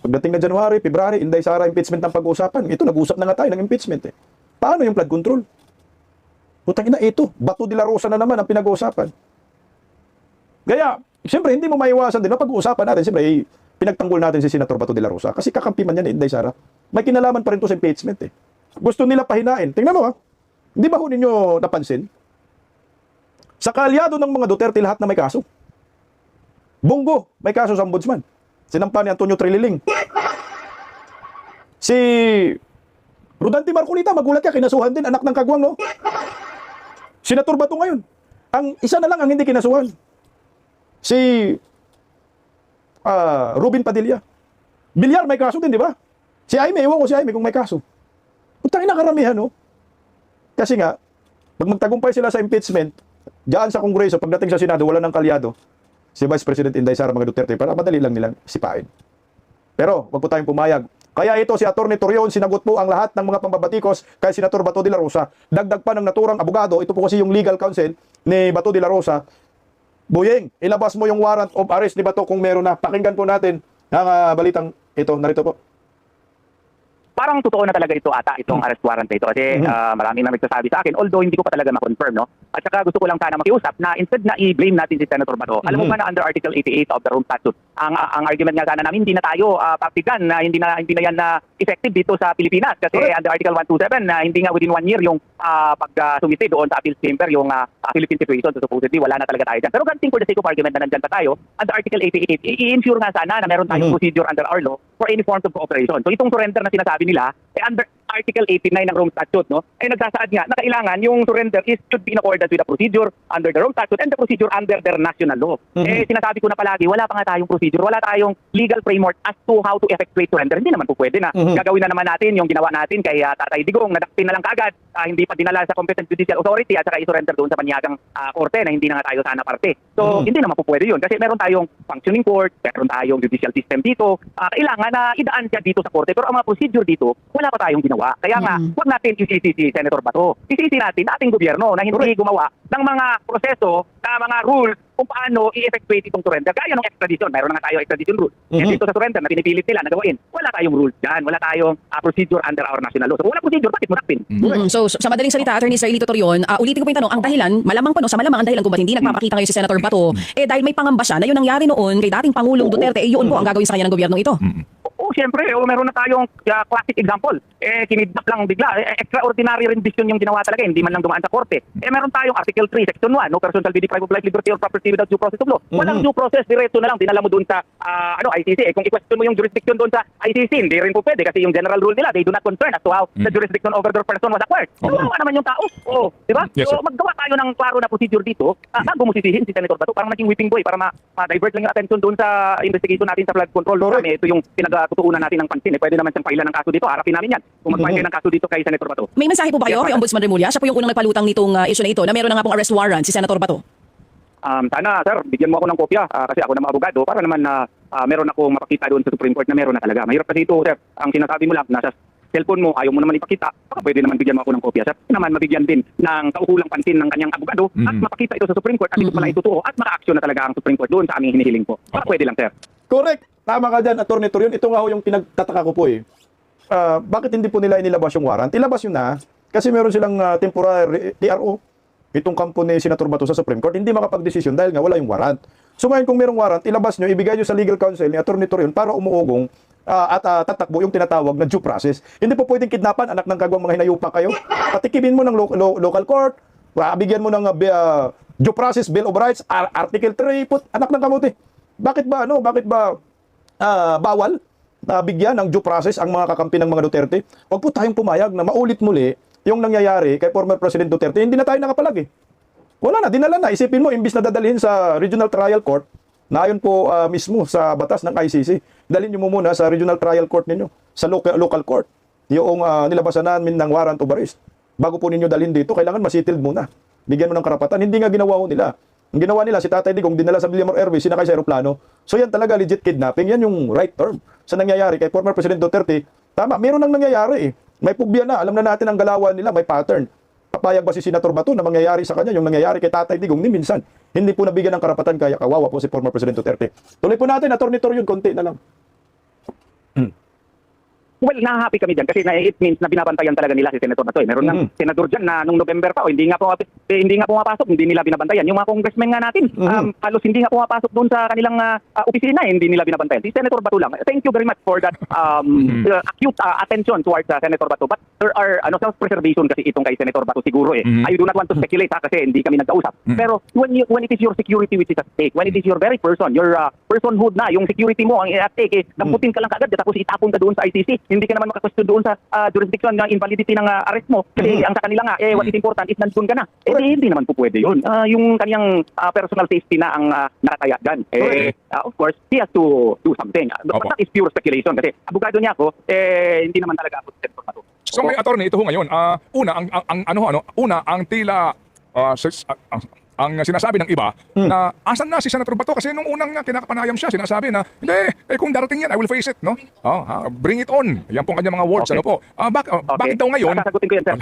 Pagdating na January, February, Inday Sara impeachment ang pag-uusapan. Ito, nag-usap na nga tayo ng impeachment Paano yung flood control? Putang ina, ito. Bato de la Rosa na naman ang pinag-uusapan. Kaya, siyempre, hindi mo maiwasan din. Pag-uusapan natin, siyempre, pinagtanggol natin si Senator Bato de la Rosa. Kasi kakampi man yan, Inday Sara. May kinalaman pa rin to sa impeachment eh. Gusto nila pahinain. Tingnan mo ha. Hindi ba ho ninyo napansin? Sa kaalyado ng mga Duterte, lahat na may kaso. Bongo, may kaso sa ombudsman. Sinampa ni Antonio Trililing. Si Rodante Marcolita, magulat ka, kinasuhan din, anak ng kagwang, no? Senator Bato ngayon. Ang isa na lang ang hindi kinasuhan. Si Ruben Padilla. Bilyar, may kaso din, di ba? Si Jaime, ewan ko si Jaime kung may kaso. Putang ina karamihan, no? Kasi nga, pag magtagumpay sila sa impeachment, diyan sa Kongreso, pagdating sa Senado, wala nang kalyado. Si Vice President Inday Sara mga Duterte, para madali lang nilang sipain. Pero, wag po tayong pumayag. Kaya ito si Atty. Torion, sinagot po ang lahat ng mga pambabatikos kay Senator Bato de la Rosa. Dagdag pa ng naturang abogado, ito po kasi yung legal counsel ni Bato de la Rosa. Buyeng, ilabas mo yung warrant of arrest ni Bato kung meron na. Pakinggan po natin ang balitang ito. Narito po. Parang totoo na talaga ito ata, itong arrest warrant na ito. Kasi maraming na nagsasabi sa akin, although hindi ko pa talaga ma-confirm, no? At saka gusto ko lang sana makiusap na instead na i-blame natin si Senator Bato, alam mo ba na under Article 88 of the Rome Statute, ang argument nga sana namin, hindi na tayo partigan, na hindi na yan na effective dito sa Pilipinas. Kasi under Article 127, na hindi nga within 1 year yung pag-sumite doon sa appeals chamber, yung Philippine situation, so supposedly wala na talaga tayo dyan. Pero granting for the sake of argument na nandyan pa tayo, under Article 88, i-ensure nga sana na meron tayong procedure under our law for any forms of cooperation. So itong surrender na sinasabi nila, under Article 89 ng Rome Statute, no? Nagsasaad nga na kailangan yung surrender should be in accordance with the procedure under the Rome Statute and the procedure under their national law. Sinasabi ko na palagi, wala pa nga tayong procedure, wala tayong legal framework as to how to effectuate surrender. Hindi naman po pwede na gagawin na naman natin yung ginawa natin kay Tatay Digong, nadakpin na lang kaagad, hindi pa dinala sa competent judicial authority at saka i-surrender doon sa panyagang korte na hindi na nga tayo sana parte. So, hindi naman po pwede yun kasi meron tayong functioning court, meron tayong judicial system dito, kailangan na idaan siya dito sa korte. Pero ang mga procedure dito, wala pa tayong ginawa. Kaya nga, huwag natin isisi si Senator Bato. Isisi natin ating gobyerno na hindi gumawa ng mga proseso, na mga rules kung paano i-effectuate itong surrender. Gaya ng extradition, mayroon na nga tayo extradition rule. Dito sa surrender na pinipilit nila na gawin, wala tayong rules dyan, wala tayong procedure under our national law. So wala procedure, bakit mo napin? So sa madaling salita, Attorney Israelito Torion, ulitin ko po yung tanong, ang dahilan, malamang po, no, sa malamang ang dahilan kung ba't hindi nagpapakita ngayon si Senator Bato, dahil may pangamba siya na yung nangyari noon kay dating Pangulong Duterte, yun po ang gagawin sa kanya ng gobyernong ito. Siyempre, meron na tayong classic example. Kinidnap lang bigla. Extraordinary rendition yung ginawa talaga. Hindi man lang dumaan sa korte. Meron tayong Article 3, Section 1, no person shall be deprived of life, liberty, or property without due process of law. Walang due process, diretso na lang. Dinala mo doon sa ICC. Kung i-question mo yung jurisdiction doon sa ICC, hindi rin po pwede kasi yung general rule nila, they do not concern as to how the jurisdiction over their person was acquired. Kawawa naman yung tao. Di ba? Yes, so maggawa tayo ng klaro na procedure dito. Bago mo sisihin si Senator Bato, parang naging whipping boy para ma-divert lang yung attention doon sa investigation natin sa flood control. Kami, ito yung pinagtutuunan natin ng pansin. Pwede naman siyang pailan ng kaso dito. Harapin namin yan. Kung mag-file ng kaso dito kay Senator Bato. May mensahe po ba kayo kay Ombudsman Remulla? Siya po yung unang nagpalutang nitong issue na ito na meron na nga pong arrest warrant si Senator Bato. Sana, sir, bigyan mo ako ng kopya kasi ako na abogado para naman na meron akong mapakita doon sa Supreme Court na meron na talaga. Mahirap kasi ito, sir. Ang sinasabi mo lang, nasa cellphone mo, ayaw mo naman ipakita, baka pwede naman bigyan mo ako ng kopya, sir. Naman mabigyan din ng kaukulang pansin ng kanyang abogado at mapakita ito sa Supreme Court at ito pala itutuo at maka-action na talaga ang Supreme Court doon sa aming hinihiling po. Baka pwede lang, sir. Correct. Tama ka dyan, Atty. Torion. Ito nga ho yung pinagtataka ko po eh. Bakit hindi po nila inilabas yung warrant? Ilabas yun na kasi meron silang temporary TRO. Itong kampo ni Senator Bato sa Supreme Court, hindi makapag-desisyon dahil nga wala yung warrant. So ngayon kung merong warrant, ilabas nyo, ibigay nyo sa legal counsel ni Atty. Torion para umuugong at tatakbo yung tinatawag na due process. Hindi po pwedeng kidnapan, anak ng kagwang mga hinayupa kayo. Patikimin mo ng local court, bigyan mo ng due process, Bill of Rights, Article 3, anak ng kamuti. Bakit ba bawal na bigyan ng due process ang mga kakampi ng mga Duterte? Huwag po tayong pumayag na maulit muli yung nangyayari kay former President Duterte. Hindi na tayo nakapalag eh. Wala na, dinala na. Isipin mo, imbis na dadalhin sa Regional Trial Court, na ayon po mismo sa batas ng ICC, dalhin nyo muna sa Regional Trial Court ninyo, sa local court, yung nilabasan namin ng warrant of arrest. Bago po ninyo dalhin dito, kailangan masitilled muna. Bigyan mo ng karapatan. Hindi nga ginawa ko nila. Ang ginawa nila, si Tatay Digong, dinala sa Villamor Airways, sinakay sa aeroplano. So yan talaga legit kidnapping. Yan yung right term sa nangyayari kay former President Duterte. Tama, meron nang nangyayari eh. May pugbiya na. Alam na natin ang galawan nila, may pattern. Papayag ba si Senator Bato na mangyayari sa kanya yung nangyayari kay Tatay Digong ni minsan? Hindi po nabigyan ng karapatan kaya kawawa po si former President Duterte. Tuloy po natin, Atty. Torion, konti na lang. Well, nahahappy kami dyan kasi it means na binabantayan talaga nila si Senator Bato. Meron nga senador dyan na nung November pa, hindi nga pumapasok, hindi nila binabantayan. Yung mga congressmen nga natin, halos hindi nga pumapasok doon sa kanilang opisina, hindi nila binabantayan. Si Senator Bato lang. Thank you very much for that acute attention towards Senator Bato. But there are self-preservation kasi itong kay Senator Bato siguro eh. I do not want to speculate kasi hindi kami nagkausap. Pero when it is your security which is at stake, when it is your very person, your personhood na, yung security mo ang at stake, damputin ka lang kagad tapos itapon ka doon sa ICC. Hindi ka naman makakwestiyon doon sa jurisdiction ng invalidity ng arrest mo. Kasi ang sa kanila nga, what is important is nandun ka na. Hindi naman po pwede yun. Yung kanyang personal safety na ang nakataya dyan. Of course, he has to do something. But that is pure speculation kasi abogado niya ako, hindi naman talaga ako Senator Bato. So may attorney ito ho ngayon. Una ang tila ang sinasabi ng iba na asan na si Senator Bato kasi nung unang kinakapanayam siya sinasabi na hindi kung darating yan I will face it, no? Bring it on. Yan po kanya mga words. Okay. Ano po? Bakit daw ngayon? Sasagutin ko yan, sir.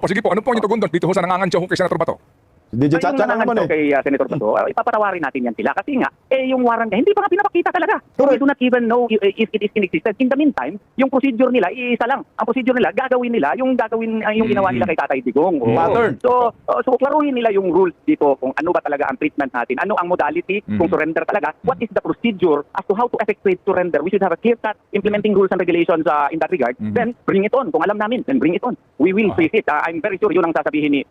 Sige po. Ano po yung tugon doon dito ho sa nangangansya ho kay Senator Bato? DJ Yung Chacha na naman nangangansya kay Senator Bato, ipapatawarin natin yan sila kasi nga yung warrant niya hindi pa nga pinapakita talaga. So we do not even know if it is in existence. In the meantime, yung procedure nila isa lang. Ang procedure nila gagawin yung ginawa nila kay Tatay Digong. Pattern. So klaruhin nila yung rules dito kung ano ba talaga ang treatment natin, ano ang modality, kung surrender talaga, what is the procedure as to how to effectuate surrender. We should have a clear-cut implementing rules and regulations in that regard. Then bring it on. Kung alam namin, then bring it on. We will face it. I'm very sure yun ang sasabihin ni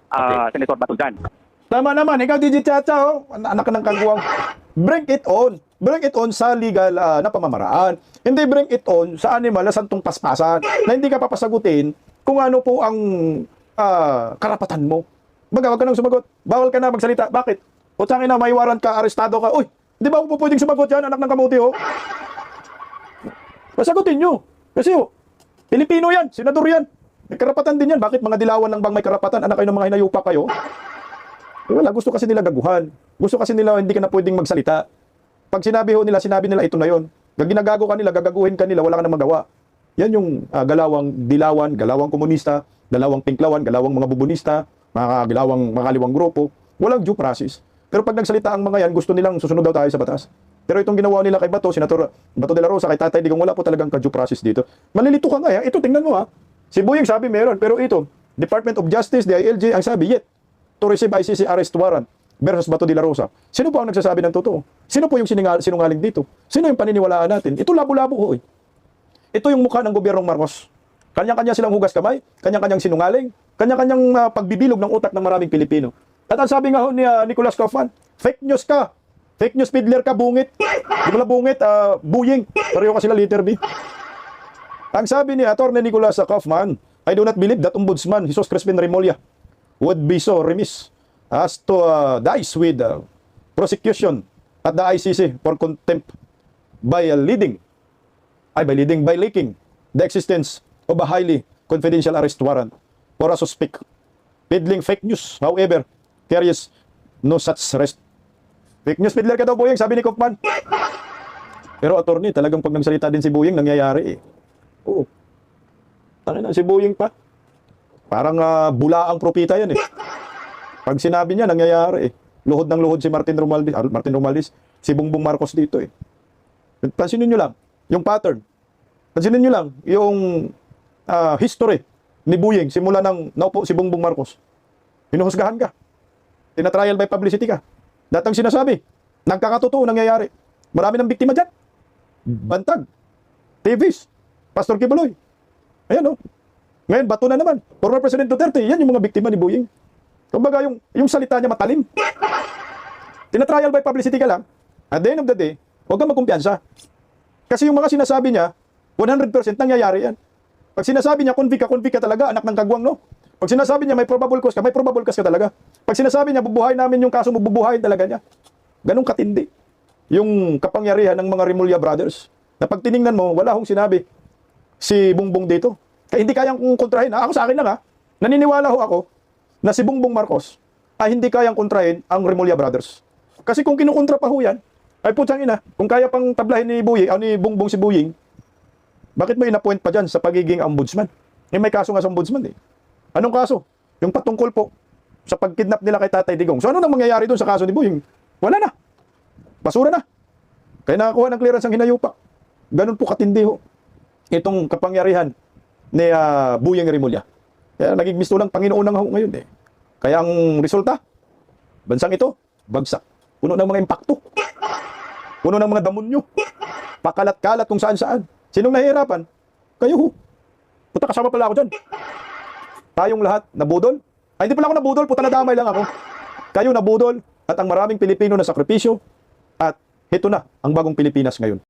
Senator Bato dyan. Tama naman, ikaw DJ Chacha, anak ng kagwang. Bring it on. Bring it on sa legal na pamamaraan. Hindi bring it on sa animal na santong paspasan na hindi ka papasagutin kung ano po ang karapatan mo. Wag ka nang sumagot. Bawal ka na magsalita. Bakit? O tangin na, may warrant ka, arestado ka. Uy, hindi ba ako po pwedeng sumagot yan, anak ng kamuti, oh? Pasagutin nyo. Kasi, Pilipino yan, senador yan. May karapatan din yan. Bakit mga dilawan lang bang may karapatan? Anak kayo ng mga hinayupa kayo? Wala, gusto kasi nila gaguhan. Gusto kasi nila hindi ka na pwedeng magsalita. Pag sinabi nila ito na yon. Ginagago ka nila, gagaguhin ka nila, wala ka na magawa. Yan yung galawang dilawan, galawang komunista, galawang pinklawan, galawang mga bubunista, mga kaliwang grupo. Walang due process. Pero pag nagsalita ang mga yan, gusto nilang susunod daw tayo sa batas. Pero itong ginawa nila kay Bato, Senator Bato de la Rosa, kay Tatay Digong, wala po talagang ka-due process dito. Malilito ka nga. Ito, tingnan mo ha. Si Boyeng sabi meron, pero ito, Department of Justice, DILG, ang sabi, yet, to receive ICC arrest warrant versus Bato de la Rosa. Sino po ang nagsasabi ng totoo? Sino po yung sinungaling dito? Sino yung paniniwalaan natin? Ito labo-labo ho eh. Ito yung mukha ng gobyernong Marcos. Kanya-kanya silang hugas kamay, kanya-kanyang sinungaling, kanya-kanyang pagbibilog ng utak ng maraming Pilipino. At ang sabi nga ho ni Nicolas Kaufman, fake news ka. Fake news peddler ka, bungit. Di ba bungit, buying. Pareho ka sila letter B. Ang sabi ni Atty. Nicolas Kaufman, I do not believe that Ombudsman Jesus Crispin Remulla would be so remiss as to dice with prosecution at the ICC for contempt by leaking the existence of a highly confidential arrest warrant for a suspect peddling fake news. However, carries no such arrest. Fake news peddler ka daw, Boyeng, sabi ni Kaufman. Pero attorney, talagang pag nagsalita din si Boyeng, nangyayari eh. Oo. Tangina, si Boyeng pa. Parang bulaang propita yan eh. Pag sinabi niya, nangyayari eh. Luhod ng luhod si Martin Romualdez, si Bongbong Marcos dito eh. Pansinin nyo lang, yung pattern. Pansinin nyo lang, yung history ni Boyeng, simula ng naupo si Bongbong Marcos. Hinuhusgahan ka. Tina-trial by publicity ka. Datang sinasabi, nagkakatotoo nangyayari. Marami ng biktima dyan. Bantag, TVs, Pastor Kibuloy. Ayan o. Ngayon, Bato na naman. Former President Duterte, yan yung mga biktima ni Boyeng. Kumbaga, yung salita niya matalim. Tina-trial by publicity ka lang. At the end of the day, huwag kang magkumpiyansa. Kasi yung mga sinasabi niya, 100% nangyayari yan. Pag sinasabi niya, convict ka talaga, anak ng kagwang, no? Pag sinasabi niya, may probable cause ka talaga. Pag sinasabi niya, bubuhay namin yung kaso mo, bubuhayin talaga niya. Ganun katindi. Yung kapangyarihan ng mga Remulla Brothers. Na pag tiningnan mo, wala hong sinabi si Bongbong dito. Kaya hindi kayang kontrahin. Ako sa akin lang naniniwala ho ako na si Bongbong Marcos ay hindi kayang kontrahin ang Remulla Brothers. Kasi kung kinukontra pa ho yan, ay putsang ina, kung kaya pang tablahin ni Bongbong si Boyeng, bakit mo in-appoint pa dyan sa pagiging ombudsman? May kaso nga sa ombudsman eh. Anong kaso? Yung patungkol po sa pagkidnap nila kay Tatay Digong. So ano nang mangyayari doon sa kaso ni Boyeng? Wala na. Basura na. Kaya nakakuha ng clearance ang hinayupak. Ganun po katindi ho. itong kapangyarihan ni Buyeng Rimulya. Kaya naging mistulang Panginoon ng ngayon eh. Kaya ang resulta, bansang ito, bagsak. Puno ng mga impakto. Puno ng mga damonyo. Pakalat-kalat kung saan-saan. Sinong nahihirapan? Kayo ho. Puta, kasama pala ako dyan. Tayong lahat nabudol. Ay, hindi pala ako nabudol. Puta, nadamay lang ako. Kayo nabudol at ang maraming Pilipino na sakripisyo. At ito na ang bagong Pilipinas ngayon.